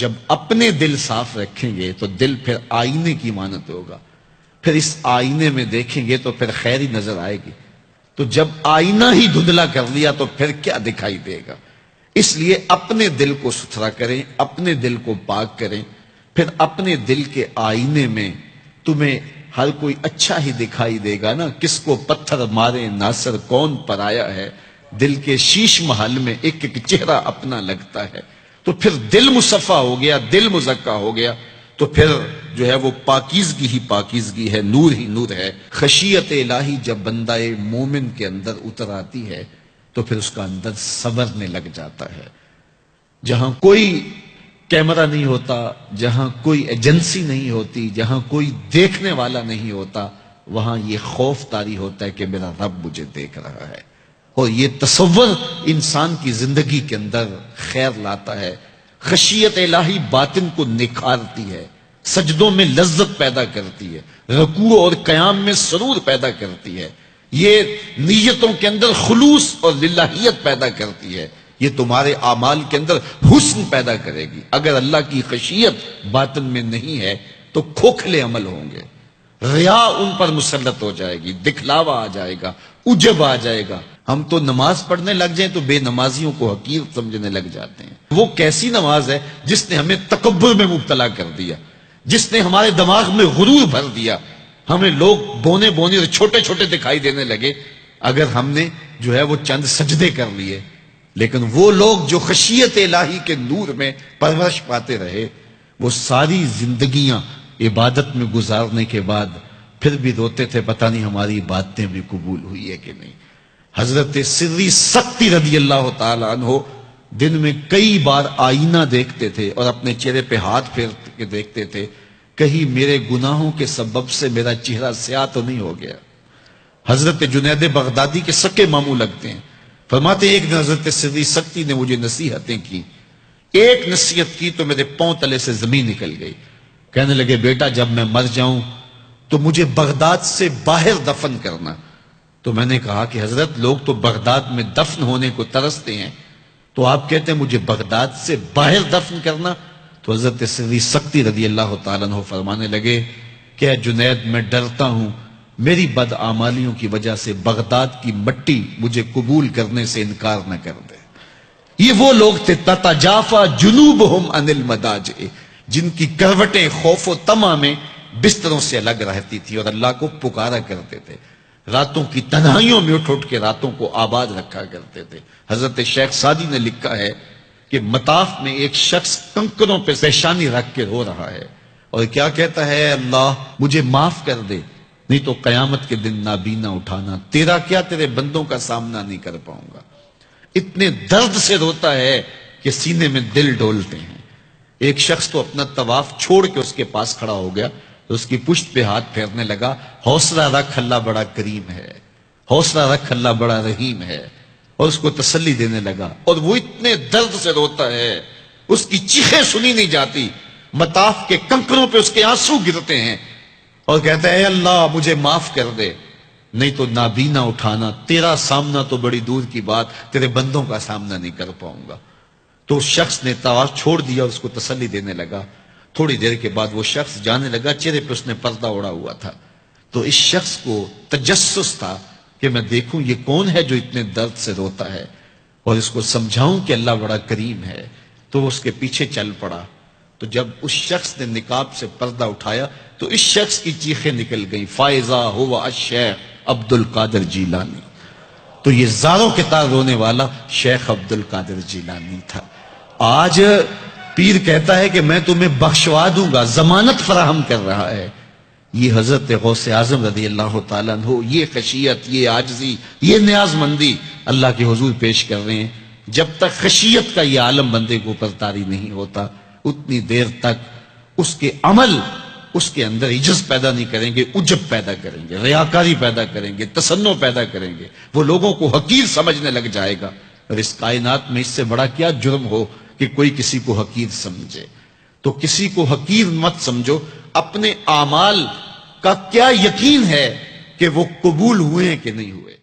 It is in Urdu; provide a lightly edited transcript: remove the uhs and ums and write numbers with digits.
جب اپنے دل صاف رکھیں گے تو دل پھر آئینے کی مانند ہوگا، پھر اس آئینے میں دیکھیں گے تو پھر خیر ہی نظر آئے گی۔ تو جب آئینہ ہی دھندلا کر لیا تو پھر کیا دکھائی دے گا؟ اس لیے اپنے دل کو ستھرا کریں، اپنے دل کو پاک کریں، پھر اپنے دل کے آئینے میں تمہیں ہر کوئی اچھا ہی دکھائی دے گا نا۔ کس کو پتھر مارے ناصر کون پر آیا ہے، دل کے شیش محل میں ایک ایک چہرہ اپنا لگتا ہے۔ تو پھر دل مصفا ہو گیا، دل مزکا ہو گیا، تو پھر جو ہے وہ پاکیزگی ہی پاکیزگی ہے، نور ہی نور ہے۔ خشیت الہی جب بندہ مومن کے اندر اتر آتی ہے تو پھر اس کا اندر صبرنے لگ جاتا ہے۔ جہاں کوئی کیمرہ نہیں ہوتا، جہاں کوئی ایجنسی نہیں ہوتی، جہاں کوئی دیکھنے والا نہیں ہوتا، وہاں یہ خوف طاری ہوتا ہے کہ میرا رب مجھے دیکھ رہا ہے، اور یہ تصور انسان کی زندگی کے اندر خیر لاتا ہے۔ خشیت الہی باطن کو نکھارتی ہے، سجدوں میں لذت پیدا کرتی ہے، رکوع اور قیام میں سرور پیدا کرتی ہے، یہ نیتوں کے اندر خلوص اور للہیت پیدا کرتی ہے، یہ تمہارے اعمال کے اندر حسن پیدا کرے گی۔ اگر اللہ کی خشیت باطن میں نہیں ہے تو کھوکھلے عمل ہوں گے، ریا ان پر مسلط ہو جائے گی، دکھلاوا آ جائے گا، عجب آ جائے گا۔ ہم تو نماز پڑھنے لگ جائیں تو بے نمازیوں کو حقیر سمجھنے لگ جاتے ہیں۔ وہ کیسی نماز ہے جس نے ہمیں تکبر میں مبتلا کر دیا، جس نے ہمارے دماغ میں غرور بھر دیا، ہمیں لوگ بونے بونے اور چھوٹے چھوٹے دکھائی دینے لگے اگر ہم نے جو ہے وہ چند سجدے کر لیے۔ لیکن وہ لوگ جو خشیت الہی کے نور میں پرورش پاتے رہے، وہ ساری زندگیاں عبادت میں گزارنے کے بعد پھر بھی روتے تھے، پتہ نہیں ہماری باتیں بھی قبول ہوئی ہے کہ نہیں۔ حضرت سری سکتی رضی اللہ تعالی عنہ دن میں کئی بار آئینہ دیکھتے تھے اور اپنے چہرے پہ ہاتھ پھیر کے دیکھتے تھے، کہیں میرے گناہوں کے سبب سے میرا چہرہ سیاہ تو نہیں ہو گیا۔ حضرت جنید بغدادی کے سکے ماموں لگتے ہیں، فرماتے ایک دن حضرت سری سکتی نے مجھے نصیحتیں کی، ایک نصیحت کی تو میرے پاؤں تلے سے زمین نکل گئی۔ کہنے لگے بیٹا جب میں مر جاؤں تو مجھے بغداد سے باہر دفن کرنا۔ تو میں نے کہا کہ حضرت لوگ تو بغداد میں دفن ہونے کو ترستے ہیں، تو آپ کہتے ہیں مجھے بغداد سے باہر دفن کرنا؟ تو حضرت سری سکتی رضی اللہ تعالیٰ عنہ فرمانے لگے کہ اے جنید میں ڈرتا ہوں میری بدعمالیوں کی وجہ سے بغداد کی مٹی مجھے قبول کرنے سے انکار نہ کر دے۔ یہ وہ لوگ تھے تتجافا جنوبہم عن المضاجع، جن کی کروٹیں خوف و طمع میں بستروں سے الگ رہتی تھی اور اللہ کو پکارا کرتے تھے، راتوں کی تنہائیوں میں اٹھ اٹھ کے راتوں کو آباد رکھا کرتے تھے۔ حضرت شیخ سعدی نے لکھا ہے کہ مطاف میں ایک شخص کنکروں پہ پیشانی رکھ کے رو رہا ہے اور کیا کہتا ہے، اللہ مجھے معاف کر دے نہیں تو قیامت کے دن نابینا اٹھانا، تیرا کیا تیرے بندوں کا سامنا نہیں کر پاؤں گا۔ اتنے درد سے روتا ہے کہ سینے میں دل ڈولتے ہیں۔ ایک شخص تو اپنا طواف چھوڑ کے اس کے پاس کھڑا ہو گیا تو اس کی پشت پہ ہاتھ پھیرنے لگا، حوصلہ رکھ اللہ بڑا کریم ہے، حوصلہ رکھ اللہ بڑا رحیم ہے، اور اس کو تسلی دینے لگا۔ اور وہ اتنے درد سے روتا ہے، اس کی چیخیں سنی نہیں جاتی، مطاف کے کنکروں پہ اس کے آنسو گرتے ہیں، اور کہتا ہے اے اللہ مجھے معاف کر دے نہیں تو نابینا اٹھانا، تیرا سامنا تو بڑی دور کی بات، تیرے بندوں کا سامنا نہیں کر پاؤں گا۔ تو اس شخص نے طواف چھوڑ دیا اور اس کو تسلی دینے لگا۔ تھوڑی دیر کے بعد وہ شخص جانے لگا، چہرے پہ اس نے پردہ اڑا ہوا تھا۔ تو اس شخص کو تجسس تھا کہ میں دیکھوں یہ کون ہے جو اتنے درد سے روتا ہے اور اس کو سمجھاؤں کہ اللہ بڑا کریم ہے۔ تو وہ اس کے پیچھے چل پڑا۔ تو جب اس شخص نے نقاب سے پردہ اٹھایا تو اس شخص کی چیخیں نکل گئیں، فائزہ ہوا الشیخ عبد القادر جیلانی۔ تو یہ زاروں کے تار رونے والا شیخ عبد القادر جیلانی تھا۔ آج پیر کہتا ہے کہ میں تمہیں بخشوا دوں گا، ضمانت فراہم کر رہا ہے۔ یہ حضرت غوث اعظم رضی اللہ تعالیٰ عنہ یہ خشیت، یہ عاجزی، یہ نیاز مندی اللہ کے حضور پیش کر رہے ہیں۔ جب تک خشیت کا یہ عالم بندے کو اوپر طاری نہیں ہوتا اتنی دیر تک اس کے عمل اس کے اندر عجز پیدا نہیں کریں گے، عجب پیدا کریں گے، ریاکاری پیدا کریں گے، تصنع پیدا کریں گے، وہ لوگوں کو حقیر سمجھنے لگ جائے گا۔ اور اس کائنات میں اس سے بڑا کیا جرم ہو کہ کوئی کسی کو حقیر سمجھے؟ تو کسی کو حقیر مت سمجھو، اپنے اعمال کا کیا یقین ہے کہ وہ قبول ہوئے ہیں کہ نہیں ہوئے؟